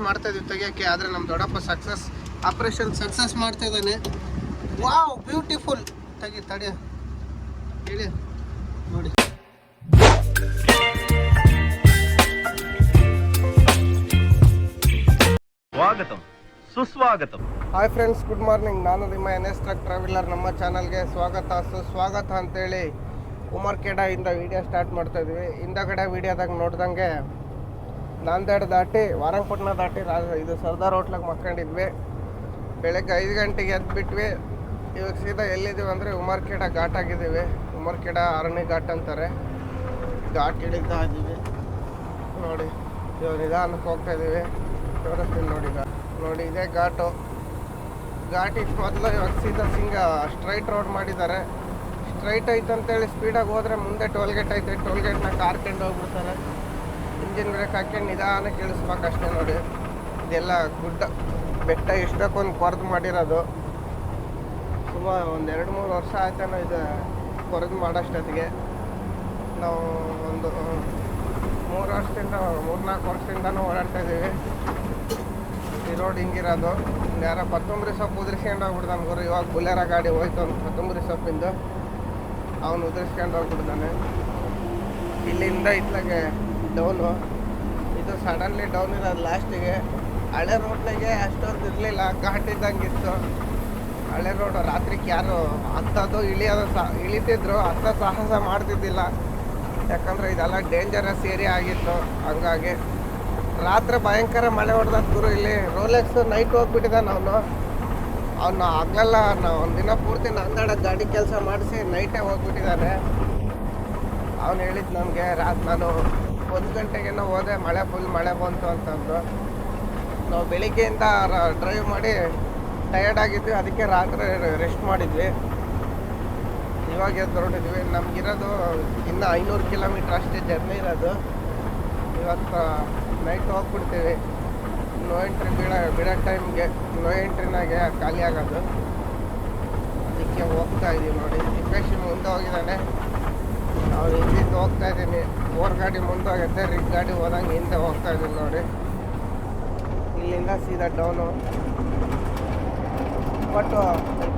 ಮಾಡ್ತಾ ಇದ್ವಿ ತೆಗಿಯೋಕ್ಕೆ, ಆದರೆ ನಮ್ಮ ದೊಡ್ಡಪ್ಪ ಆಪರೇಷನ್ ಸಕ್ಸಸ್ ಮಾಡ್ತಾ ಇದ್ದಾನೆ. Wow, beautiful. ತಡಿ ಹೇಳಿ ನೋಡಿ. ಸ್ವಾಗತಂ ಸುಸ್ವಾಗತಂ. Hi friends, good morning. ನಾನು ನಿಮ್ಮ NS ಟ್ರಕ್ ಟ್ರಾವೆಲರ್. ನಮ್ಮ ಚಾನಲ್ಗೆ ಸ್ವಾಗತ ಸುಸ್ವಾಗತ ಅಂತೇಳಿ ಉಮರ್ಖೇಡದಿಂದ ವಿಡಿಯೋ ಸ್ಟಾರ್ಟ್ ಮಾಡ್ತಾ ಇದ್ವಿ. ಹಿಂದಗಡೆ ವಿಡಿಯೋದಾಗ ನೋಡ್ದಂಗೆ ನಾಂದೇಡ್ ದಾಟಿ ವಾರಂಗಪಟ್ಟಣ ದಾಟಿ ಇದು ಸರ್ದಾರ್ ಹೋಟ್ಲಾಗ ಮಕ್ಕೊಂಡಿದ್ವಿ. ಬೆಳಗ್ಗೆ 5 ಗಂಟೆಗೆ ಎದ್ಬಿಟ್ವಿ. ಇವಾಗ ಸೀದಾ ಎಲ್ಲಿದ್ದೀವಿ ಅಂದರೆ ಉಮರ್ಖೇಡ ಘಾಟ್ ಆಗಿದ್ದೀವಿ. ಉಮರ್ಖೇಡ ಅರಣ್ಯ ಘಾಟ್ ಅಂತಾರೆ. ಘಾಟ್ ಇಳಿತಾ ಇದ್ದೀವಿ ನೋಡಿ. ಇವಾಗ ನಿಧಾನಕ್ಕೆ ಹೋಗ್ತಾ ಇದ್ದೀವಿ. ತೋರಿಸ್ತೀನಿ ನೋಡಿ ಇದೇ ಘಾಟು. ಘಾಟಿಗೆ ಮೊದಲು ಇವಾಗ ಸೀದಾ ಸ್ಟ್ರೈಟ್ ರೋಡ್ ಮಾಡಿದ್ದಾರೆ. ಸ್ಟ್ರೈಟ್ ಐತೆ ಅಂತೇಳಿ ಸ್ಪೀಡಾಗಿ ಹೋದರೆ ಮುಂದೆ ಟೋಲ್ಗೇಟ್ ಐತೆ. ಟೋಲ್ಗೇಟ್ನ ಕಾರ್ಕೊಂಡು ಹೋಗ್ಬಿಡ್ತಾರೆ. ಇಂಜಿನ್ ಬ್ರೇಕ್ ಹಾಕ್ಕೊಂಡು ನಿಧಾನಕ್ಕೆ ಇಳಿಸ್ಬೇಕು ಅಷ್ಟೇ ನೋಡಿ. ಇದೆಲ್ಲ ಗುಡ್ಡ ಬೆಟ್ಟ ಇಷ್ಟಕ್ಕೊಂದು ಕೊರೆದು ಮಾಡಿರೋದು. ಸುಮಾರು ಒಂದು 2-3 ವರ್ಷ ಆಯ್ತಾನೋ ಇದು ಕೊರೆದು ಮಾಡೋಷ್ಟೊತ್ತಿಗೆ. ನಾವು ಒಂದು 3-4 ವರ್ಷದಿಂದನೂ ಓಡಾಡ್ತಾ ಇದ್ದೀವಿ. ಈ ರೋಡ್ ಹಿಂಗಿರೋದು. ಯಾರೋ ಕೊತ್ತಂಬರಿ ಸೊಪ್ಪು ಉದುರಿಸ್ಕೊಂಡು ಹೋಗ್ಬಿಡ್ತಾನೆ ಗುರು. ಇವಾಗ ಬುಲೆರ ಗಾಡಿ ಹೋಯ್ತು ಒಂದು ಕೊತ್ತಂಬರಿ ಸೊಪ್ಪಿಂದು, ಅವನು ಉದುರಿಸ್ಕೊಂಡು ಹೋಗ್ಬಿಡ್ತಾನೆ. ಇಲ್ಲಿಂದ ಇತ್ಲಾಗೆ ಡೌನು. ಇದು ಸಡನ್ಲಿ ಡೌನ್ ಇರೋದು ಲಾಸ್ಟಿಗೆ. ಹಳೆ ರೋಡ್ನಾಗೆ ಅಷ್ಟೊಂದು ಇರಲಿಲ್ಲ, ಘಾಟ್ ಇದ್ದಂಗಿತ್ತು ಹಳೆ ರೋಡು. ರಾತ್ರಿಗೆ ಯಾರು ಹತ್ತೋದು ಇಳಿತಿದ್ರು, ಹತ್ತೋ ಸಾಹಸ ಮಾಡ್ತಿದ್ದಿಲ್ಲ. ಯಾಕಂದರೆ ಇದೆಲ್ಲ ಡೇಂಜರಸ್ ಏರಿಯಾ ಆಗಿತ್ತು. ಹಂಗಾಗಿ ರಾತ್ರಿ ಭಯಂಕರ ಮಳೆ ಹೊಡೆದದ್ದು ಗುರು. ಇಲ್ಲಿ ರೋಲೆಕ್ಸ್ ನೈಟ್ ಹೋಗ್ಬಿಟ್ಟಿದ್ದಾನೆ ಅವನು ಹಗಲೆಲ್ಲ ಒಂದಿನ ಪೂರ್ತಿ ನಂದಾಡ ಗಾಡಿ ಕೆಲಸ ಮಾಡಿಸಿ ನೈಟೇ ಹೋಗ್ಬಿಟ್ಟಿದ್ದಾನೆ. ಅವನು ಹೇಳಿದ್ದು ನಮಗೆ ನಾನು 1 ಗಂಟೆಗೇನೋ ಹೋದೆ, ಫುಲ್ ಮಳೆ ಬಂತು ಅಂತಂದು. ನಾವು ಬೆಳಿಗ್ಗೆಯಿಂದ ಡ್ರೈವ್ ಮಾಡಿ ಟಯರ್ಡ್ ಆಗಿದ್ವಿ, ಅದಕ್ಕೆ ರಾತ್ರಿ ರೆಸ್ಟ್ ಮಾಡಿದ್ವಿ. ಇವಾಗ ಎದ್ದು ಹೊರಟಿದ್ವಿ. ನಮಗಿರೋದು ಇನ್ನೂ 500 ಕಿಲೋಮೀಟ್ರ್ ಅಷ್ಟೇ ಜರ್ನಿ ಇರೋದು. ಇವತ್ತು ನೈಟ್ ಹೋಗ್ಬಿಡ್ತೀವಿ. ನೋ ಎಂಟ್ರಿ ಬಿಡೋ ಟೈಮ್ಗೆ, ನೋ ಎಂಟ್ರಿನಾಗೆ ಖಾಲಿ ಆಗೋದು. ಅದಕ್ಕೆ ಹೋಗ್ತಾ ಇದ್ದೀವಿ ನೋಡಿ. ತಿಪ್ಪೇಶಿ ಮುಂದೆ ಹೋಗಿದ್ದಾನೆ, ನಾವು ಹಿಂದಿಂದ ಹೋಗ್ತಾ ಇದ್ದೀನಿ. 4 ಗಾಡಿ ಮುಂದೆ ಹೋಗುತ್ತೆ, ರಿಗ್ ಗಾಡಿ ಹೋದಂಗೆ ಹಿಂದೆ ಹೋಗ್ತಾ ಇದ್ದೀನಿ ನೋಡಿ. ಇಲ್ಲಿಂದ ಸೀದಾ ಡೌನು.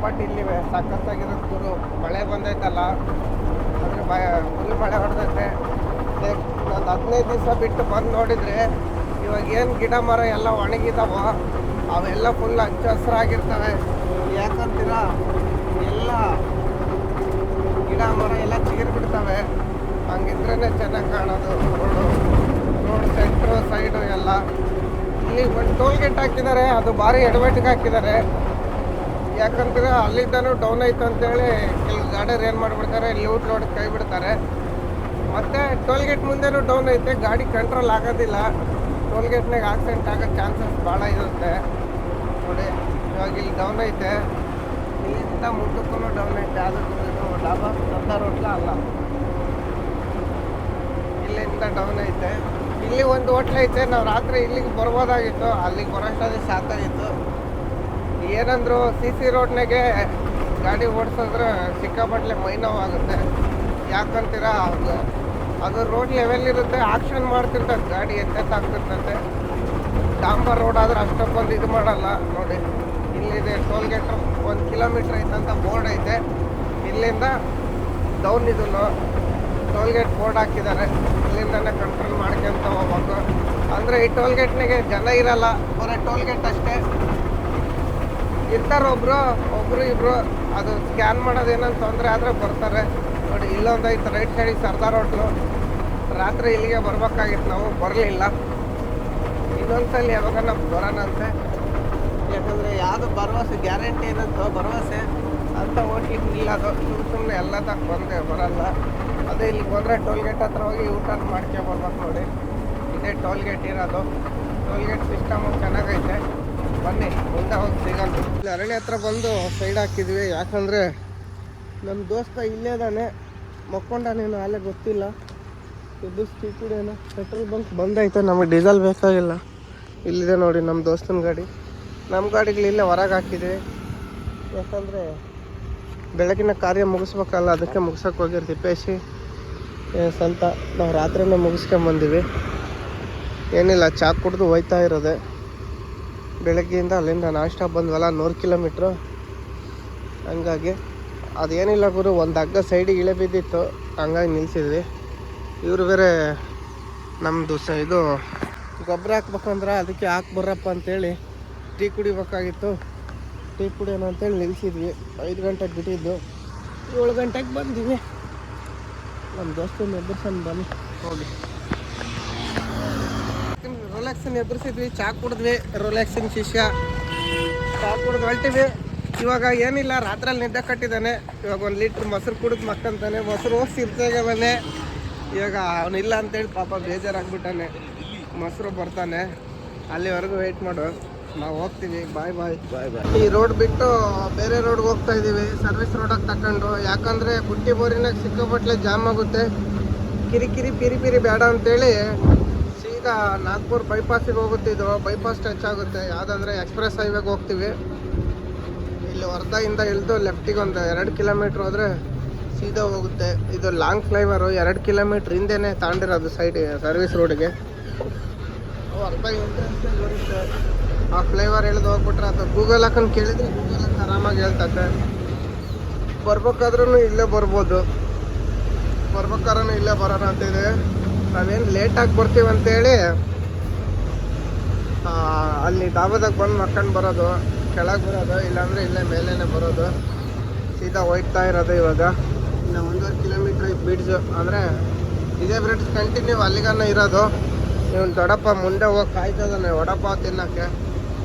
ಬಟ್ ಇಲ್ಲಿ ಸಖತ್ತಾಗಿರೋದು ಗುರು. ಮಳೆ ಬಂದೈತಲ್ಲ, ಅಂದರೆ ಫುಲ್ ಮಳೆ ಹೊಡೆದೈತೆ. ಒಂದು 15 ದಿವಸ ಬಿಟ್ಟು ಬಂದು ನೋಡಿದರೆ ಇವಾಗ ಏನು ಗಿಡ ಮರ ಎಲ್ಲ ಒಣಗಿದಾವೋ ಅವೆಲ್ಲ ಫುಲ್ ಹಚ್ಚ ಹಸಿರಾಗಿರ್ತವೆ. ಯಾಕಂತೀರ, ಎಲ್ಲ ಗಿಡ ಮರ ಎಲ್ಲ ಚಿಗುರ್ಬಿಡ್ತವೆ. ಹಂಗಿದ್ರೇ ಚೆನ್ನಾಗಿ ಕಾಣೋದು ರೋಡ್ ಸೆಂಟ್ರು ಸೈಡು ಎಲ್ಲ. ಇಲ್ಲಿ ಒಂದು ಟೋಲ್ಗೇಟ್ ಹಾಕಿದ್ದಾರೆ, ಅದು ಭಾರಿ ಎಡವಟ್ಟಿಗೆ ಹಾಕಿದ್ದಾರೆ. ಯಾಕಂದ್ರೆ ಅಲ್ಲಿದ್ದಾನು ಡೌನ್ ಐತೆ ಅಂತೇಳಿ ಕೆಲವು ಗಾಡಿಯವ್ರು ಏನು ಮಾಡಿಬಿಡ್ತಾರೆ, ಲೂಟ್ ಲೋಡ್ ಕೈ ಬಿಡ್ತಾರೆ. ಮತ್ತು ಟೋಲ್ಗೇಟ್ ಮುಂದೆನೂ ಡೌನ್ ಐತೆ, ಗಾಡಿ ಕಂಟ್ರೋಲ್ ಆಗೋದಿಲ್ಲ. ಟೋಲ್ಗೇಟ್ನಾಗ ಆಕ್ಸಿಡೆಂಟ್ ಆಗೋ ಚಾನ್ಸಸ್ ಭಾಳ ಇರುತ್ತೆ ನೋಡಿ. ಇವಾಗ ಇಲ್ಲಿ ಡೌನ್ ಐತೆ, ಇಲ್ಲಿಂದ ಮುಂದಕ್ಕೂ ಡೌನ್ ಐತೆ. ಅದು ಡಾಬಾ ಸರ್ದಾರ್ ಹೋಟ್ಲ ಅಲ್ಲ, ಇಲ್ಲಿಂದ ಡೌನ್ ಐತೆ. ಇಲ್ಲಿ ಒಂದು ಹೋಟ್ಲ್ ಐತೆ. ನಾವು ರಾತ್ರಿ ಇಲ್ಲಿಗೆ ಬರ್ಬೋದಾಗಿತ್ತು, ಅಲ್ಲಿಗೆ ಬರೋಷ್ಟೊಂದು ಸಾಕಾಗಿತ್ತು. ಏನಂದ್ರು CC ರೋಡ್ನಾಗೆ ಗಾಡಿ ಓಡಿಸಿದ್ರೆ ಸಿಕ್ಕಾಪಟ್ಟಲೆ ಮೈ ನೋವಾಗುತ್ತೆ. ಯಾಕಂತೀರ, ಅದು ರೋಡ್ ಲೆವೆಲ್ ಇರುತ್ತೆ, ಆಕ್ಷನ್ ಮಾಡ್ತಿರ್ತದೆ, ಗಾಡಿ ಎತ್ತೆತ್ತಾಗ್ತಿರ್ತದೆ. ಡಾಂಬರ್ ರೋಡ್ ಆದರೆ ಅಷ್ಟಕ್ಕೊಂದು ಇದು ಮಾಡಲ್ಲ ನೋಡಿ. ಇಲ್ಲಿದೆ ಟೋಲ್ಗೇಟ್ 1 ಕಿಲೋಮೀಟ್ರ್ ಐತಂತ ಬೋರ್ಡ್ ಐತೆ. ಇಲ್ಲಿಂದ ಡೌನ್ ಇದನ್ನು ಟೋಲ್ಗೇಟ್ ಬೋರ್ಡ್ ಹಾಕಿದ್ದಾರೆ. ಇಲ್ಲಿಂದನೇ ಕಂಟ್ರೋಲ್ ಮಾಡ್ಕೊಂತ ಹೋಗ್ಬೇಕು. ಅಂದರೆ ಈ ಟೋಲ್ಗೇಟ್ನಾಗೆ ಜನ ಇರಲ್ಲ, ಬರೀ ಟೋಲ್ಗೇಟ್ ಅಷ್ಟೇ ಇರ್ತಾರೆ. ಒಬ್ರು ಇಬ್ರು ಅದು ಸ್ಕ್ಯಾನ್ ಮಾಡೋದು ಏನಂತ ತೊಂದರೆ ಆದರೆ ಬರ್ತಾರೆ ನೋಡಿ. ಇಲ್ಲೊಂದು ಐತೆ ರೈಟ್ ಸೈಡಿಗೆ ಸರ್ದಾರ್ ಹೋಟ್ಲು. ರಾತ್ರಿ ಇಲ್ಲಿಗೆ ಬರ್ಬೇಕಾಗಿತ್ತು, ನಾವು ಬರಲಿಲ್ಲ. ಇನ್ನೊಂದ್ಸಲ ಯಾವಾಗ ನಮ್ಗೆ ಬರೋಣಂತೆ. ಯಾಕಂದರೆ ಯಾವುದು ಭರವಸೆ ಗ್ಯಾರಂಟಿ ಏನಂತ ಭರವಸೆ ಅಂತ ಹೋಟ್ಲಿಗೆ ಇಲ್ಲ. ಅದು ಸುಮ್ಮನೆ ಎಲ್ಲದಾಗ ಬರಲ್ಲ. ಅದೇ ಇಲ್ಲಿಗೆ ಬಂದರೆ ಟೋಲ್ಗೇಟ್ ಹತ್ರ ಹೋಗಿ ಊಟ ಮಾಡ್ಕೊಂಬರ್ಬೇಕು ನೋಡಿ. ಇದೇ ಟೋಲ್ಗೇಟ್ ಇರೋದು. ಟೋಲ್ಗೇಟ್ ಸಿಸ್ಟಮು ಚೆನ್ನಾಗೈತೆ. ಬನ್ನಿ ಮುಂದೆ ಹೋಗಿ ಸಿಗೋಣ. ಇಲ್ಲಿ ಅರಣ್ಯ ಹತ್ರ ಬಂದು ಸೈಡ್ ಹಾಕಿದ್ವಿ. ಯಾಕಂದರೆ ನಮ್ಮ ದೋಸ್ತ ಇಲ್ಲೇ ಇದ್ದಾನೆ, ಮಕ್ಕೊಂಡನೇನೋ ಅಲ್ಲೇ ಗೊತ್ತಿಲ್ಲ. ಇದು ಸ್ಟೀಪಿಡೇನೋ. ಪೆಟ್ರೋಲ್ ಬಂಕ್ ಬಂದೈತೆ, ನಮಗೆ ಡೀಸೆಲ್ ಬೇಕಾಗಿಲ್ಲ. ಇಲ್ಲಿದೆ ನೋಡಿ ನಮ್ಮ ದೋಸ್ತನ ಗಾಡಿ. ನಮ್ಮ ಗಾಡಿಗಳು ಇಲ್ಲೇ ಹೊರಗೆ ಹಾಕಿದ್ವಿ. ಯಾಕಂದರೆ ಬೆಳಗಿನ ಕಾರ್ಯ ಮುಗಿಸ್ಬೇಕಲ್ಲ, ಅದಕ್ಕೆ ಮುಗಿಸೋಕೆ ಹೋಗಿರ್ತೀವಿ. ಪೇಶಿ ಅಂತ ನಾವು ರಾತ್ರಿನೇ ಮುಗಿಸ್ಕೊಂಬಂದಿವಿ. ಏನಿಲ್ಲ, ಚಾ ಕುಡಿದು ಹೋಯ್ತಾ ಇರೋದೆ. ಬೆಳಗ್ಗೆಯಿಂದ ಅಲ್ಲಿಂದ ನಾಷ್ಟ ಬಂದ್ವಲ್ಲ 100 ಕಿಲೋಮೀಟ್ರು. ಹಂಗಾಗಿ ಅದೇನಿಲ್ಲ ಗುರು, ಒಂದು ಹಗ್ಗ ಸೈಡಿಗೆ ಇಳೆ ಬಿದ್ದಿತ್ತು, ಹಂಗಾಗಿ ನಿಲ್ಸಿದ್ವಿ. ಇವರು ಬೇರೆ ನಮ್ಮದು ಇದು ಗೊಬ್ಬರ ಹಾಕ್ಬೇಕಂದ್ರೆ ಅದಕ್ಕೆ ಹಾಕ್ಬರ್ರಪ್ಪ ಅಂತೇಳಿ ಟೀ ಕುಡಿಬೇಕಾಗಿತ್ತು. ಟೀ ಕುಡಿಯೋಣ ಅಂತೇಳಿ ನಿಲ್ಸಿದ್ವಿ. 5 ಗಂಟೆಗೆ ಬಿಟ್ಟಿದ್ದು, 7 ಗಂಟೆಗೆ ಬಂದಿವಿ. ನಮ್ಮ ದೋಸ್ತನ ಎದುರ್ಸನ್ ಬನ್ನಿ ಹೋಗಿ. ರೋಲೆಕ್ಸನ್ ಎದುರಿಸಿದ್ವಿ, ಚಾ ಕುಡಿದ್ವಿ. ರೋಲೆಕ್ಸಿನ ಶಿಷ್ಯ ಚಾ ಕುಡಿದು ಹೊಲ್ಟಿವಿ. ಇವಾಗ ಏನಿಲ್ಲ, ರಾತ್ರಲ್ಲಿ ನಿದ್ದೆ ಕಟ್ಟಿದ್ದಾನೆ. ಇವಾಗ 1 ಲೀಟ್ರ್ ಮೊಸರು ಕುಡಿದು ಮಕ್ಕಂತಾನೆ. ಮೊಸರು ಸಿರ್ತಾಗೆ ಬಂದೆ. ಇವಾಗ ಅವನಿಲ್ಲ ಅಂತೇಳಿ ಪಾಪ ಬೇಜಾರಾಗ್ಬಿಟ್ಟಾನೆ. ಮೊಸರು ಬರ್ತಾನೆ, ಅಲ್ಲಿವರೆಗೂ ವೆಯ್ಟ್ ಮಾಡು, ನಾವು ಹೋಗ್ತೀವಿ. ಬಾಯ್ ಬಾಯ್ ಬಾಯ್ ಬಾಯ್. ಈ ರೋಡ್ ಬಿಟ್ಟು ಬೇರೆ ರೋಡ್ಗೆ ಹೋಗ್ತಾ ಇದ್ದೀವಿ, ಸರ್ವಿಸ್ ರೋಡಾಗಿ ತಗೊಂಡು. ಯಾಕಂದರೆ ಬುಟ್ಟಿ ಬೋರಿನಾಗ ಸಿಕ್ಕಾಪಟ್ಲೆ ಜಾಮ್ ಆಗುತ್ತೆ. ಕಿರಿಕಿರಿ ಪಿರಿ ಪಿರಿ ಬೇಡ ಅಂತೇಳಿ ಸೀದಾ ನಾಗ್ಪುರ್ ಬೈಪಾಸಿಗೆ ಹೋಗುತ್ತಿದ್ದು. ಬೈಪಾಸ್ ಟಚ್ ಆಗುತ್ತೆ. ಯಾವುದಂದ್ರೆ ಎಕ್ಸ್ಪ್ರೆಸ್ ಹೈವೇಗೆ ಹೋಗ್ತೀವಿ. ಇಲ್ಲಿ ವರ್ಧಾಯಿಂದ ಇಳಿದು ಲೆಫ್ಟಿಗೆ ಒಂದು 2 ಕಿಲೋಮೀಟ್ರ್ ಹೋದರೆ ಸೀದಾ ಹೋಗುತ್ತೆ. ಇದು ಲಾಂಗ್ ಫ್ಲೈವರು, 2 ಕಿಲೋಮೀಟ್ರ್ ಹಿಂದೆನೇ ತಾಂಡಿರೋದು ಸೈಡಿಗೆ ಸರ್ವಿಸ್ ರೋಡ್ಗೆ. ವರ್ಧಾ ಬರುತ್ತೆ. ಆ ಫ್ಲೈವರ್ ಇಳಿದು ಹೋಗ್ಬಿಟ್ರೆ ಅದು ಗೂಗಲ್ ಹಾಕೊಂಡು ಕೇಳಿದರೆ ಗೂಗಲ್ ಹಾಕಿ ಆರಾಮಾಗಿ ಹೇಳ್ತದೆ. ಬರ್ಬೇಕಾದ್ರೂ ಇಲ್ಲೇ ಬರ್ಬೋದು, ಬರ್ಬೇಕಾದ್ರೂ ಇಲ್ಲೇ ಬರೋಣ ಅಂತಿದೆ. ನಾವೇನು ಲೇಟಾಗಿ ಬರ್ತೀವಿ ಅಂತೇಳಿ ಅಲ್ಲಿ ಡಾಬಾದಾಗ ಬಂದು ಮಕ್ಕಂಡು ಬರೋದು, ಕೆಳಗೆ ಬರೋದು, ಇಲ್ಲಾಂದರೆ ಇಲ್ಲೇ ಮೇಲೇ ಬರೋದು. ಸೀದಾ ಹೋಗ್ತಾ ಇರೋದು. ಇವಾಗ ಇನ್ನು 1.5 ಕಿಲೋಮೀಟ್ರ್ ಬ್ರಿಡ್ಜು, ಅಂದರೆ ಇದೇ ಬ್ರಿಡ್ಜ್ ಕಂಟಿನ್ಯೂ ಅಲ್ಲಿಗಾನ ಇರೋದು. ಇವನು ದೊಡ್ಡಪ್ಪ ಮುಂದೆ ಹೋಗಿ ಕಾಯ್ತದಾನೆ ವಡಪಾವ್ ತಿನ್ನೋಕ್ಕೆ.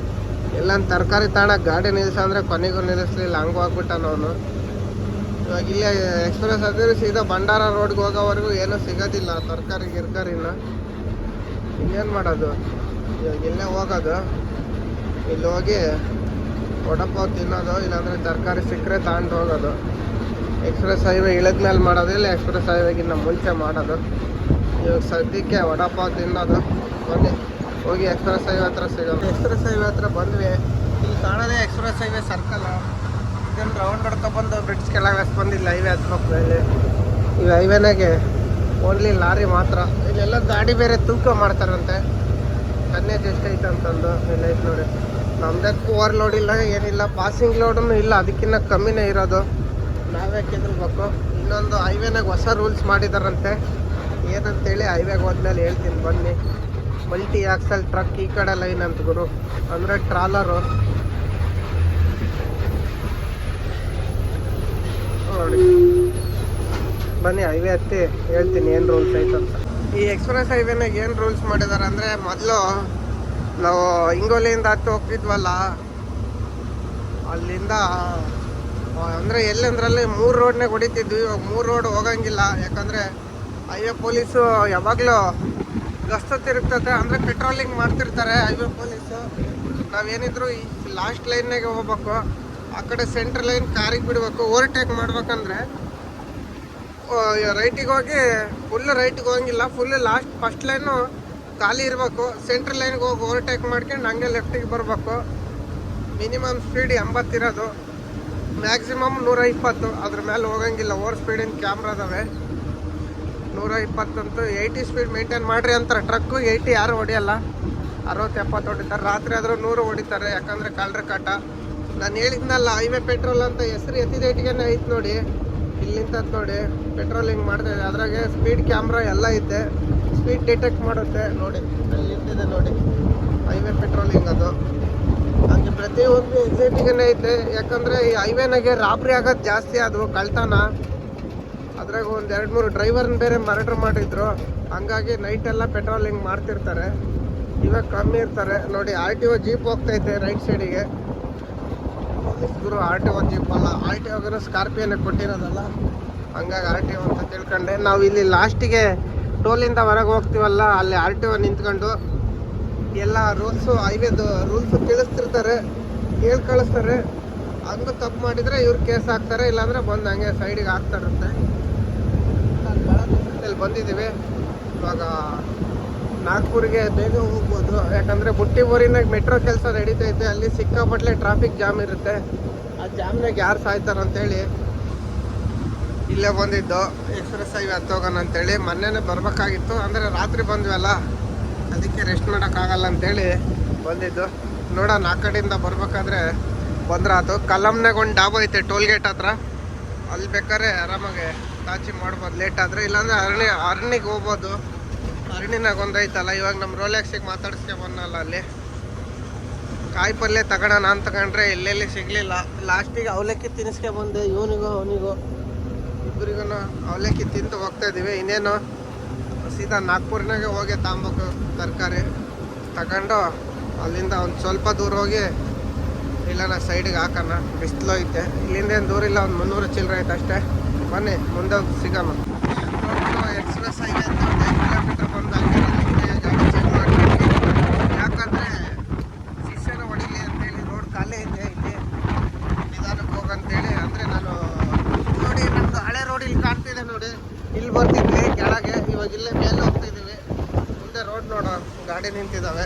ಎಲ್ಲಂದು ತರಕಾರಿ ತಾಣಕ್ಕೆ ಗಾಡಿ ನಿಲ್ಲಿಸಂದ್ರೆ ಕೊನೆಗೂ ನಿಲ್ಲಿಸ್ಲಿಲ್ಲ, ಹಂಗೆ ಹೋಗ್ಬಿಟ್ಟಾನ ಅವನು. ಇವಾಗ ಇಲ್ಲೇ ಎಕ್ಸ್ಪ್ರೆಸ್ ಆದರೆ ಸೀದಾ ಭಂಡಾರ ರೋಡ್ಗೆ ಹೋಗೋವರೆಗೂ ಏನೂ ಸಿಗೋದಿಲ್ಲ ತರಕಾರಿ ಗಿರ್ಕಾರಿನ. ಇನ್ನೇನು ಮಾಡೋದು, ಇವಾಗ ಇಲ್ಲೇ ಹೋಗೋದು. ಇಲ್ಲಿ ಹೋಗಿ ವಡಪಾವ್ ತಿನ್ನೋದು, ಇಲ್ಲಾಂದರೆ ತರಕಾರಿ ಸಿಕ್ಕರೆ ತಗೊಂಡು ಹೋಗೋದು. ಎಕ್ಸ್ಪ್ರೆಸ್ ಹೈವೇ ಇಳಿದ್ಮೇಲೆ ಮಾಡೋದು, ಇಲ್ಲ ಎಕ್ಸ್ಪ್ರೆಸ್ ಹೈವೇಗಿನ್ನ ಮುಂಚೆ ಮಾಡೋದು. ಇವಾಗ ಸದ್ಯಕ್ಕೆ ವಡಪಾವ್ ತಿನ್ನೋದು. ಬನ್ನಿ ಹೋಗಿ ಎಕ್ಸ್ಪ್ರೆಸ್ ಹೈವೇ ಹತ್ರ ಸಿಗೋದು. ಎಕ್ಸ್ಪ್ರೆಸ್ ಹೈವೇ ಹತ್ರ ಬಂದ್ವಿ. ಇಲ್ಲಿ ಕಾಣೋದೇ ಎಕ್ಸ್ಪ್ರೆಸ್ ಹೈವೇ ಸರ್ಕಲ್. ಇದನ್ನು ರೌಂಡ್ ಹೊಡ್ತಾ ಬಂದು ಬ್ರಿಡ್ಜ್ ಕೆಳಗೆ ಬಂದಿಲ್ಲ, ಹೈವೇ ಹತ್ಬೇಕು. ಇಲ್ಲಿ ಈ ಹೈವೇನಾಗೆ ಓನ್ಲಿ ಲಾರಿ ಮಾತ್ರ. ಇಲ್ಲೆಲ್ಲ ಗಾಡಿ ಬೇರೆ ತೂಕ ಮಾಡ್ತಾರಂತೆ, ಟನ್ನೇಜ್ ಎಷ್ಟೈತೆ ಅಂತಂದು. ಇಲ್ಲ ಐತೆ ನೋಡಿ, ನಮ್ಮದೇ ಓವರ್ ಲೋಡ್ ಇಲ್ಲ, ಏನಿಲ್ಲ. ಪಾಸಿಂಗ್ ಲೋಡೂ ಇಲ್ಲ, ಅದಕ್ಕಿಂತ ಕಮ್ಮಿನೇ ಇರೋದು. ನಾವೇ ಕೆದರ್ಬೇಕು. ಇನ್ನೊಂದು ಹೈವೇನಾಗ ಹೊಸ ರೂಲ್ಸ್ ಮಾಡಿದಾರಂತೆ, ಏನಂತೇಳಿ ಹೈವೇಗೆ ಹೋದ್ಮೇಲೆ ಹೇಳ್ತೀನಿ ಬನ್ನಿ. ಮಲ್ಟಿ ಆಕ್ಸಲ್ ಟ್ರಕ್ ಈ ಕಡೆ ಲೈನ್ ಅಂತ ಗುರು, ಅಂದರೆ ಟ್ರಾಲರು ನೋಡಿ. ಬನ್ನಿ ಹೈವೇ ಹತ್ತಿ ಹೇಳ್ತೀನಿ ಏನು ರೂಲ್ಸ್ ಐತೆ ಅಂತ. ಈ ಎಕ್ಸ್ಪ್ರೆಸ್ ಹೈವೇನಾಗ ಏನು ರೂಲ್ಸ್ ಮಾಡಿದ್ದಾರೆ ಅಂದರೆ, ಮೊದಲು ನಾವು ಹಿಂಗೋಲಿಯಿಂದ ಹತ್ತಿ ಹೋಗ್ತಿದ್ವಲ್ಲ, ಅಲ್ಲಿಂದ ಅಂದರೆ ಎಲ್ಲಂದ್ರಲ್ಲಿ 3 ರೋಡ್ನಾಗ ಹೊಡಿತಿದ್ವಿ. ಇವಾಗ 3 ರೋಡ್ ಹೋಗಂಗಿಲ್ಲ, ಯಾಕಂದರೆ ಹೈವೇ ಪೊಲೀಸು ಯಾವಾಗಲೂ ಗಸ್ತು ತಿರುಗ್ತದೆ, ಅಂದರೆ ಪೆಟ್ರೋಲಿಂಗ್ ಮಾಡ್ತಿರ್ತಾರೆ ಹೈವೇ ಪೊಲೀಸು. ನಾವೇನಿದ್ರು ಈ ಲಾಸ್ಟ್ ಲೈನ್ನಾಗೆ ಹೋಗ್ಬೇಕು. ಆ ಕಡೆ ಸೆಂಟ್ರ್ ಲೈನ್ ಕಾರಿಗೆ ಬಿಡಬೇಕು. ಓವರ್ಟೇಕ್ ಮಾಡ್ಬೇಕಂದ್ರೆ ರೈಟಿಗೆ ಹೋಗಿ ಫುಲ್ ರೈಟಿಗೆ ಹೋಗಂಗಿಲ್ಲ, ಫುಲ್ ಲಾಸ್ಟ್ ಫಸ್ಟ್ ಲೈನು ಖಾಲಿ ಇರಬೇಕು. ಸೆಂಟ್ರ್ ಲೈನ್ಗೆ ಹೋಗಿ ಓವರ್ಟೇಕ್ ಮಾಡ್ಕೊಂಡು ಹಂಗೆ ಲೆಫ್ಟಿಗೆ ಬರಬೇಕು. ಮಿನಿಮಮ್ ಸ್ಪೀಡ್ 80 ಇರೋದು, ಮ್ಯಾಕ್ಸಿಮಮ್ 120. ಅದ್ರ ಮೇಲೆ ಹೋಗಂಗಿಲ್ಲ. ಓವರ್ ಸ್ಪೀಡಿನ ಕ್ಯಾಮ್ರಾದವೆ. 120 ಅಂತೂ 80 ಸ್ಪೀಡ್ ಮೇಂಟೈನ್ ಮಾಡಿರಿ ಅಂತಾರೆ ಟ್ರಕ್ಕು. 80 ಯಾರು ಹೊಡಿಯಲ್ಲ, 60-70 ಹೊಡಿತಾರೆ. ರಾತ್ರಿ ಆದರೂ 100 ಹೊಡಿತಾರೆ, ಯಾಕಂದರೆ ಕಳ್ಳರ ಕಾಟ. ನಾನು ಹೇಳಿದ್ನಲ್ಲ ಹೈವೇ ಪೆಟ್ರೋಲ್ ಅಂತ, ಹೆಸರು ಎತ್ತಿದೇಟಿಗೆನೇ ಐತೆ ನೋಡಿ. ಇಲ್ಲಿಂದ ನೋಡಿ ಪೆಟ್ರೋಲಿಂಗ್ ಮಾಡ್ತಾ ಇದೆ. ಅದ್ರಾಗೆ ಸ್ಪೀಡ್ ಕ್ಯಾಮ್ರಾ ಎಲ್ಲ ಐತೆ, ಸ್ಪೀಡ್ ಡಿಟೆಕ್ಟ್ ಮಾಡುತ್ತೆ ನೋಡಿ. ಅಲ್ಲಿ ನಿಂತಿದೆ ನೋಡಿ ಹೈವೇ ಪೆಟ್ರೋಲಿಂಗ್ ಅದು. ಹಂಗೆ ಪ್ರತಿಯೊಂದು ಎಕ್ಸೈಟಿಗೇನೆ ಐತೆ. ಯಾಕಂದರೆ ಈ ಹೈವೇನಾಗೆ ರಾಬ್ರಿ ಆಗೋದು ಜಾಸ್ತಿ, ಅದು ಕಳ್ತನ. ಅದ್ರಾಗ ಒಂದು 2-3 ಡ್ರೈವರ್ನ ಬೇರೆ ಮರ್ಡರ್ ಮಾಡಿದ್ರು. ಹಂಗಾಗಿ ನೈಟೆಲ್ಲ ಪೆಟ್ರೋಲಿಂಗ್ ಮಾಡ್ತಿರ್ತಾರೆ. ಇವಾಗ ಕಮ್ಮಿ ಇರ್ತಾರೆ ನೋಡಿ. RTO ಜೀಪ್ ಹೋಗ್ತೈತೆ ರೈಟ್ ಸೈಡಿಗೆ. ಗುರು RTO ಜೀಪ್ ಅಲ್ಲ, RTO ಸ್ಕಾರ್ಪಿಯೋನೇ ಕೊಟ್ಟಿರೋದಲ್ಲ, ಹಂಗಾಗಿ RTO ಅಂತ ತಿಳ್ಕೊಂಡೆ. ನಾವು ಇಲ್ಲಿ ಲಾಸ್ಟಿಗೆ ಟೋಲಿಂದ ಹೊರಗೆ ಹೋಗ್ತೀವಲ್ಲ, ಅಲ್ಲಿ RTO ನಿಂತ್ಕೊಂಡು ಎಲ್ಲ ರೂಲ್ಸು, ಹೈವೇದು ರೂಲ್ಸು ತಿಳಿಸ್ತಿರ್ತಾರೆ, ಹೇಳಿ ಕಳಿಸ್ತಾರೆ. ಹಂಗೂ ತಪ್ಪು ಮಾಡಿದರೆ ಇವ್ರು ಕೇಸ್ ಹಾಕ್ತಾರೆ, ಇಲ್ಲಾಂದರೆ ಬಂದು ಹಂಗೆ ಸೈಡಿಗೆ ಹಾಕ್ತಾರಂತೆ. ಇಲ್ಲಿ ಬಂದಿದ್ದೀವಿ. ಇವಾಗ ನಾಗ್ಪುರ್ಗೆ ಬೇಗ ಹೋಗ್ಬೋದು, ಯಾಕಂದರೆ ಬುಟ್ಟಿ ಬೋರಿನಾಗ ಮೆಟ್ರೋ ಕೆಲಸ ನಡೀತೈತೆ. ಅಲ್ಲಿ ಸಿಕ್ಕಾಪಟ್ಲೆ ಟ್ರಾಫಿಕ್ ಜಾಮ್ ಇರುತ್ತೆ. ಆ ಜಾಮ್ನಾಗ ಯಾರು ಸಾಯ್ತಾರಂತೇಳಿ ಇಲ್ಲೇ ಬಂದಿದ್ದು. ಎಕ್ಸ್ಪ್ರೆಸ್ ಹೈವೇ ಹತ್ತೋಗೋಣ ಅಂತೇಳಿ. ಮೊನ್ನೆನೇ ಬರಬೇಕಾಗಿತ್ತು, ಅಂದರೆ ರಾತ್ರಿ ಬಂದ್ವಲ್ಲ, ಅದಕ್ಕೆ ರೆಸ್ಟ್ ಮಾಡೋಕ್ಕಾಗಲ್ಲ ಅಂತೇಳಿ ಬಂದಿದ್ದು. ನೋಡೋಣ ಆ ಕಡೆಯಿಂದ ಬರ್ಬೇಕಾದ್ರೆ ಬಂದ್ರೆ ಆಯ್ತು. ಕಲ್ಲಮ್ನಾಗ ಒಂದು ಡಾಬಾ ಐತೆ ಟೋಲ್ ಗೇಟ್ ಹತ್ರ, ಅಲ್ಲಿ ಬೇಕಾದ್ರೆ ಆರಾಮಾಗಿ ಕಾಚಿ ಮಾಡ್ಬೋದು ಲೇಟ್ ಆದರೆ. ಇಲ್ಲಾಂದರೆ ಅರಣ್ಯಗೆ ಹೋಗ್ಬೋದು. ಅರಣ್ಯನಾಗ ಒಂದು ಐತಲ್ಲ, ಇವಾಗ ನಮ್ಮ ರೋಲೆಕ್ಸಿಗೆ ಮಾತಾಡಿಸ್ಕೆ ಬಂದಲ್ಲ, ಅಲ್ಲಿ ಕಾಯಿ ಪಲ್ಯ ತಗೋಣ ಅಂತ ತಗೊಂಡ್ರೆ ಎಲ್ಲೆಲ್ಲಿ ಸಿಗಲಿಲ್ಲ. ಲಾಸ್ಟಿಗೆ ಅವಲಕ್ಕಿ ತಿನ್ನಿಸ್ಕೆ ಬಂದೆ, ಇವನಿಗೂ ಅವನಿಗೂ ಇಬ್ಬರಿಗೂ ಅವಲಕ್ಕಿ ತಿಂದು ಹೋಗ್ತಾ ಇದ್ದೀವಿ. ಇನ್ನೇನು ಸೀದಾ ನಾಗ್ಪುರ್ನಾಗೆ ಹೋಗಿ ತಗೊಂಬೇಕು ತರಕಾರಿ ತಗೊಂಡು ಅಲ್ಲಿಂದ ಒಂದು ಸ್ವಲ್ಪ ದೂರ ಹೋಗಿ ಇಲ್ಲ ನಾ ಸೈಡಿಗೆ ಹಾಕೋಣ. ಬಿಸಿಲು ಐತೆ, ಇಲ್ಲಿಂದ ಏನು ದೂರ ಇಲ್ಲ, ಒಂದು 300 ಚಿಲ್ಲರೆ ಐತೆ ಅಷ್ಟೇ. ಬನ್ನಿ ಮುಂದೆ ಸಿಗೋಣ. ಎಕ್ಸ್ಪ್ರೆಸ್ ಹೈವೇ ಅಂತ 5 ಕಿಲೋಮೀಟರ್ ಬಂದು ಹಂಗೆ ಗಾಡಿ ಚೆಕ್ ಮಾಡ್ತೀನಿ. ಯಾಕಂದರೆ ಶಿಷ್ಯನ ಹೊಡಿಲಿ ಅಂತೇಳಿ ರೋಡ್ ಖಾಲಿ ಐತೆ, ಇಲ್ಲಿ ನಿಧಾನಕ್ಕೆ ಹೋಗಂತೇಳಿ. ಅಂದರೆ ನಾನು ನೋಡಿ ನಮ್ಮದು ಹಳೆ ರೋಡ್ ಇಲ್ಲಿ ಕಾಣ್ತಿದೆ ನೋಡಿ, ಇಲ್ಲಿ ಬರ್ತಿದ್ವಿ ಕೆಳಗೆ, ಇವಾಗ ಇಲ್ಲೇ ಮೇಲೆ ಹೋಗ್ತಿದ್ದೀವಿ. ಮುಂದೆ ರೋಡ್ ನೋಡೋ ಗಾಡಿ ನಿಂತಿದ್ದಾವೆ.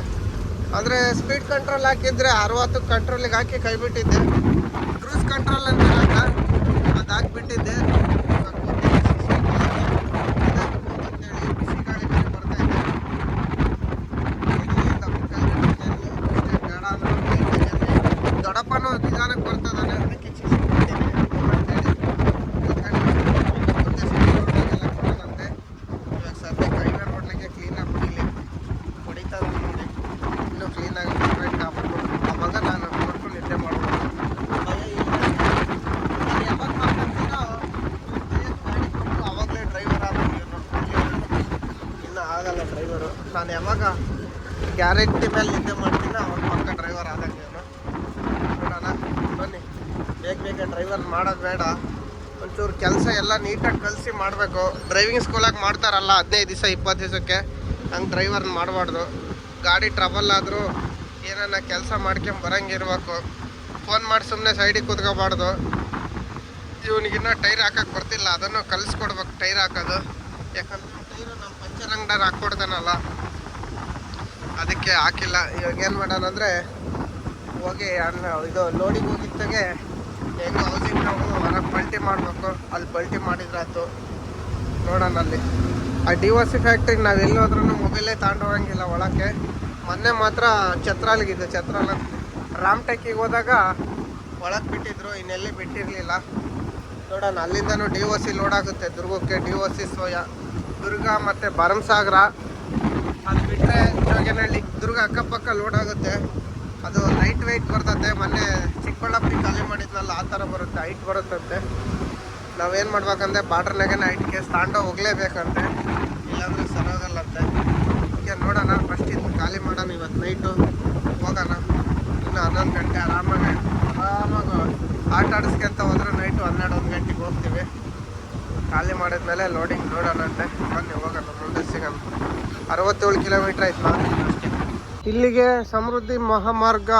ಅಂದರೆ ಸ್ಪೀಡ್ ಕಂಟ್ರೋಲ್ ಹಾಕಿದ್ರೆ 60 ಕಂಟ್ರೋಲಿಗೆ ಹಾಕಿ ಕೈ ಬಿಟ್ಟಿದ್ದೆ. ಕ್ರೂಸ್ ಕಂಟ್ರೋಲ್ ಅಂತ ಅದು ಹಾಕಿಬಿಟ್ಟಿದ್ದೆ. ಬಿಸಿ ಗಾಳಿ ಬೇರೆ ಬರ್ತಾ ಇದೆ. ದೊಡ್ಡಪ್ಪನೂ ನಿಧಾನಕ್ಕೆ ಬರ್ತದಾನೆ, ಅದಕ್ಕೆ ಇವಾಗ ಸದ್ಯಕ್ಕೆ ಹೈವೇ ರೋಡ್ನಾಗೆ ಕ್ಲೀನಾಗಿ ಹೊಡಿತಾ ನೋಡಿ, ಇನ್ನೂ ಕ್ಲೀನಾಗಿ ಪರ್ಫೆಕ್ಟ್ ಆಗ್ಬಿಟ್ಟು ಅವಾಗ ನಾನು ಕೊಟ್ಟು ನಿದ್ದೆ ಮಾಡ್ಬೋದು. ಯಾವಾಗ ಮಾಡ್ಕೊಂತೀನೋ ಗಾಡಿ ಕೊಟ್ಟು ಆವಾಗಲೇ ಡ್ರೈವರ್ ಆದಂಗೆ ಇನ್ನೂ ಆಗಲ್ಲ ಡ್ರೈವರು. ನಾನು ಯಾವಾಗ ಗ್ಯಾರಂಟಿ ಮೇಲೆ ನಿದ್ದೆ ಮಾಡ್ತೀನೋ ಅವಾಗ ಪಕ್ಕ ಡ್ರೈವರ್ ಆದಂಗೆ ನೋಡೋಣ. ಬನ್ನಿ, ಬೇಗ ಡ್ರೈವರ್ ಮಾಡೋದು ಬೇಡ, ಒಂಚೂರು ಕೆಲಸ ಎಲ್ಲ ನೀಟಾಗಿ ಕಲಿಸಿ ಮಾಡಬೇಕು. ಡ್ರೈವಿಂಗ್ ಸ್ಕೂಲಾಗಿ ಮಾಡ್ತಾರಲ್ಲ 15 ದಿವಸ 20 ದಿವಸಕ್ಕೆ, ಹಂಗೆ ಡ್ರೈವರ್ನ ಮಾಡಬಾರ್ದು. ಗಾಡಿ ಟ್ರಬಲ್ ಆದರೂ ಏನನ್ನ ಕೆಲಸ ಮಾಡ್ಕೊಂಡು ಬರೋಂಗಿರ್ಬೇಕು. ಫೋನ್ ಮಾಡಿ ಸುಮ್ಮನೆ ಸೈಡಿಗೆ ಕೂತ್ಕೋಬಾರ್ದು. ಇವನಿಗಿನ್ನ ಟೈರ್ ಹಾಕಕ್ಕೆ ಬರ್ತಿಲ್ಲ, ಅದನ್ನು ಕಲಿಸ್ಕೊಡ್ಬೇಕು ಟೈರ್ ಹಾಕೋದು. ಯಾಕಂದ್ರೆ ಟೈರು ನಮ್ಮ ಪಂಚರ್ ಅಂಗಡಿಯಾಗ ಹಾಕ್ಕೊಡ್ತಾನಲ್ಲ, ಅದಕ್ಕೆ ಹಾಕಿಲ್ಲ. ಇವಾಗ ಏನು ಮಾಡೋಣ ಅಂದರೆ ಹೋಗಿ ಇದು ಲೋಡಿಗೆ ಹೋಗಿದ್ದಾಗೆ ಹೆಂಗೆ ಹೌಸಿಂಗ್ ನಾವು ಹೊರಗೆ ಪಲ್ಟಿ ಮಾಡಬೇಕು, ಅಲ್ಲಿ ಪಲ್ಟಿ ಮಾಡಿದ್ರಾಯ್ತು. ನೋಡೋಣ ಅಲ್ಲಿ ಆ DOC ಫ್ಯಾಕ್ಟ್ರಿಗೆ ನಾವು ಎಲ್ಲಿ ಹೋದ್ರೂ ಮೊಬೈಲೇ ತಗೊಂಡು ಹೋಗಂಗಿಲ್ಲ ಒಳಕ್ಕೆ. ಮೊನ್ನೆ ಮಾತ್ರ ಛತ್ರಾಲ್ಗಿದ್ದು, ಛತ್ರಾಲ್ ರಾಮ್ಟೆಕ್ಕಿಗೆ ಹೋದಾಗ ಒಳಗೆ ಬಿಟ್ಟಿದ್ರು, ಇನ್ನೆಲ್ಲಿ ಬಿಟ್ಟಿರಲಿಲ್ಲ. ನೋಡೋಣ, ಅಲ್ಲಿಂದನೂ DOC ಲೋಡ್ ಆಗುತ್ತೆ ದುರ್ಗಕ್ಕೆ. DOC ಸೋಯಾ ದುರ್ಗ ಮತ್ತು ಭರಮಸಾಗರ, ಅದು ಬಿಟ್ಟರೆ ಜೋಗೇನಹಳ್ಳಿ, ದುರ್ಗ ಅಕ್ಕಪಕ್ಕ ಲೋಡ್ ಆಗುತ್ತೆ. ಅದು ಲೈಟ್ ವೆಯ್ಟ್ ಬರ್ತದೆ. ಮೊನ್ನೆ ಚಿಕ್ಕಬಳ್ಳಾಪುರ ಖಾಲಿ ಮಾಡಿದ್ನಲ್ಲ, ಆ ಥರ ಬರುತ್ತೆ, ಹೈಟ್ ಬರುತ್ತಂತೆ. ನಾವೇನು ಮಾಡ್ಬೇಕಂದ್ರೆ ಬಾರ್ಡ್ರ್ನಾಗೆ ಹೈಟ್ ಕೇಸ್ ತಗೊಂಡು ಹೋಗಲೇಬೇಕಂತೆ, ಇಲ್ಲಾಂದರೆ ಸರೋಗಲ್ಲಂತೆ. ಅದಕ್ಕೆ ನೋಡೋಣ, ಫಸ್ಟ್ ಇದು ಖಾಲಿ ಮಾಡೋಣ. ಇವತ್ತು ನೈಟು ಹೋಗೋಣ, ಇನ್ನು 11 ಗಂಟೆ ಆರಾಮಾಗಿ ಆಟ ಆಡಿಸ್ಕೊಂತ ಹೋದ್ರೆ ನೈಟು 12-1 ಗಂಟೆಗೆ ಹೋಗ್ತೀವಿ. ಖಾಲಿ ಮಾಡಿದ್ಮೇಲೆ ಲೋಡಿಂಗ್ ನೋಡೋಣ ಅಂತೆ. ಬನ್ನಿ ಹೋಗೋಣ, ಮುಂದೆ ಸಿಗೋಣ. 67 ಕಿಲೋಮೀಟ್ರ್ ಆಯ್ತು ಅಷ್ಟೇ. ಇಲ್ಲಿಗೆ ಸಮೃದ್ಧಿ ಮಹಾಮಾರ್ಗ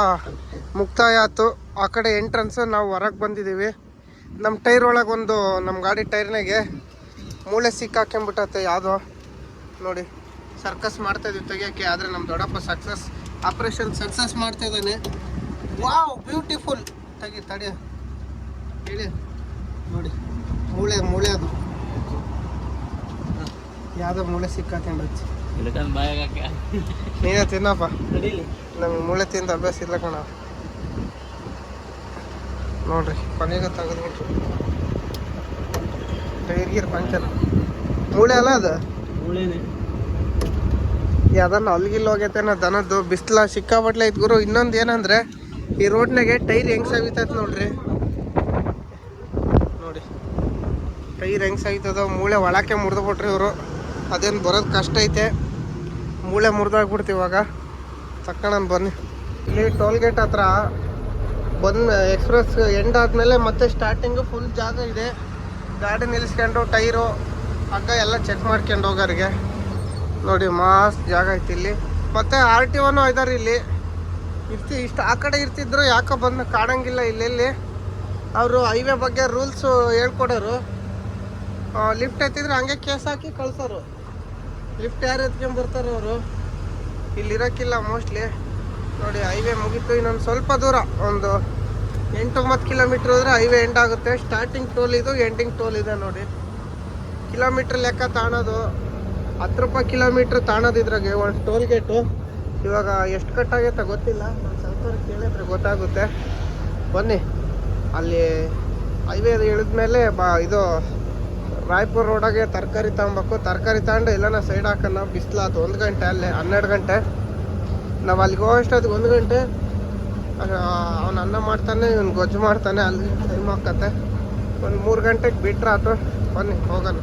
ಮುಕ್ತಾಯ ಆಯ್ತು. ಆ ಕಡೆ ಎಂಟ್ರೆನ್ಸ್, ನಾವು ಹೊರಗೆ ಬಂದಿದ್ದೀವಿ. ನಮ್ಮ ಟೈರ್ ಒಳಗೆ ನಮ್ಮ ಗಾಡಿ ಟೈರ್ನಾಗೆ ಮೂಳೆ ಸಿಕ್ಕಾಕೊಂಬಿಟ್ಟತ್ತೆ ಯಾವುದೋ ನೋಡಿ. ಸರ್ಕಸ್ ಮಾಡ್ತಾಯಿದ್ವಿ ತೆಗಿಯೋಕ್ಕೆ, ಆದರೆ ನಮ್ಮ ದೊಡ್ಡಪ್ಪ ಆಪ್ರೇಷನ್ ಸಕ್ಸಸ್ ಮಾಡ್ತಾಯಿದ್ದಾನೆ. Wow, beautiful. ತಡಿ ಹೇಳಿ ನೋಡಿ, ಮೂಳೆ ಅದು ಯಾವುದೋ ಮೂಳೆ ಸಿಕ್ಕಾಕೊಂಡಚ್ಚಿ. ನೀನೇ ತಿನ್ನಪ್ಪ, ನಮಗೆ ಮೂಳೆ ತಿಂದು ಅಭ್ಯಾಸ ಇಲ್ಲ ಕಣ. ನೋಡ್ರಿ ಕೊನೆಗೆ ತೆಗೆದ್ಬಿಟ್ರು, ಟೈರ್ ಪಂಚರ್. ಮೂಳೆ ಅಲ್ಲ ಅದು, ಯಾವ್ದನ್ನ ಅಲ್ಗಿಲ್ ಹೋಗೈತೇನ ದನದ್ದು. ಬಿಸಿಲ ಸಿಕ್ಕಾಬಟ್ಲೆ ಐತ್ ಗುರು. ಇನ್ನೊಂದು ಏನಂದ್ರೆ ಈ ರೋಡ್ನಾಗೆ ಟೈರ್ ಹೆಂಗ್ ಸವಿತೈತೆ ನೋಡ್ರಿ, ನೋಡಿ ಟೈರ್ ಹೆಂಗ್ ಸವಿತದ. ಮೂಳೆ ಒಳಕ್ಕೆ ಮುರಿದ್ಬಿಟ್ರಿ ಇವರು. ಅದೇನು ಬರೋದು ಕಷ್ಟ ಐತೆ, ಮೂಳೆ ಮುರಿದಾಗ್ಬಿಡ್ತೀವಿ. ಇವಾಗ ತಕ್ಕಣ ಬನ್ನಿ. ಇಲ್ಲಿ ಟೋಲ್ ಗೇಟ್ ಹತ್ರ ಎಕ್ಸ್ಪ್ರೆಸ್ ಎಂಡ್ ಆದಮೇಲೆ ಮತ್ತೆ ಸ್ಟಾರ್ಟಿಂಗು ಫುಲ್ ಜಾಗ ಇದೆ. ಗಾಡಿ ನಿಲ್ಲಿಸ್ಕೊಂಡು ಟೈರು ಹಗ್ಗ ಎಲ್ಲ ಚೆಕ್ ಮಾಡ್ಕೊಂಡು ಹೋಗೋರಿಗೆ ನೋಡಿ, ಮಸ್ತ್ ಜಾಗ ಐತಿ ಇಲ್ಲಿ. ಮತ್ತು RTOನೂ ಇದ್ದಾರೆ ಇಲ್ಲಿ. ಇಷ್ಟು ಆ ಕಡೆ ಇರ್ತಿದ್ರು, ಯಾಕೋ ಬಂದು ಕಾಣಂಗಿಲ್ಲ ಇಲ್ಲೆಲ್ಲಿ. ಅವರು ಹೈವೇ ಬಗ್ಗೆ ರೂಲ್ಸು ಹೇಳ್ಕೊಡೋರು. ಲಿಫ್ಟ್ ಎತ್ತಿದ್ರೆ ಹಂಗೆ ಕೇಸ್ ಹಾಕಿ ಕಳ್ಸೋರು. ಲಿಫ್ಟ್ ಯಾರು ಎತ್ಕೊಂಡ್ಬರ್ತಾರೆ ಅವರು, ಇಲ್ಲಿರೋಕ್ಕಿಲ್ಲ ಮೋಸ್ಟ್ಲಿ. ನೋಡಿ ಹೈವೇ ಮುಗೀತು, ಇನ್ನೊಂದು ಸ್ವಲ್ಪ ದೂರ, ಒಂದು 8-9 ಕಿಲೋಮೀಟ್ರ್ ಹೋದರೆ ಹೈವೇ ಎಂಡ್ ಆಗುತ್ತೆ. ಸ್ಟಾರ್ಟಿಂಗ್ ಟೋಲ್ ಇದು, ಎಂಡಿಂಗ್ ಟೋಲ್ ಇದೆ ನೋಡಿ. ಕಿಲೋಮೀಟ್ರ್ ಲೆಕ್ಕ ತಾಣೋದು 10 ರೂಪಾಯಿ ಕಿಲೋಮೀಟ್ರ್ ತಾಣೋದು. ಇದ್ರಾಗೆ ಒಂದು ಟೋಲ್ ಗೇಟು ಇವಾಗ ಎಷ್ಟು ಕಟ್ಟಾಗೈತೆ ಗೊತ್ತಿಲ್ಲ, ನಾನು ಸ್ವಲ್ಪ ಕೇಳಿದ್ರೆ ಗೊತ್ತಾಗುತ್ತೆ. ಬನ್ನಿ, ಅಲ್ಲಿ ಹೈವೇ ಇಳಿದ್ಮೇಲೆ ಇದು ರಾಯ್ಪುರ್ ರೋಡಾಗೆ ತರಕಾರಿ ತಗೊಬೇಕು. ತರಕಾರಿ ತಗೊಂಡು ಎಲ್ಲನ ಸೈಡ್ ಹಾಕೋಣ. ಬಿಸಿಲಾತು 1 ಗಂಟೆ, ಅಲ್ಲೇ 12 ಗಂಟೆ. ನಾವು ಅಲ್ಲಿಗೆ ಹೋಗೋಷ್ಟೊತ್ತಿಗೆ 1 ಗಂಟೆ. ಅವ್ನು ಅನ್ನ ಮಾಡ್ತಾನೆ, ಇವ್ನು ಗೊಜ್ಜು ಮಾಡ್ತಾನೆ, ಅಲ್ಲಿ ಟೈಮ್ ಹಾಕತ್ತೆ. ಒಂದು 3 ಗಂಟೆಗೆ ಬಿಟ್ರೆ ಆತು. ಬನ್ನಿ ಹೋಗೋಣ.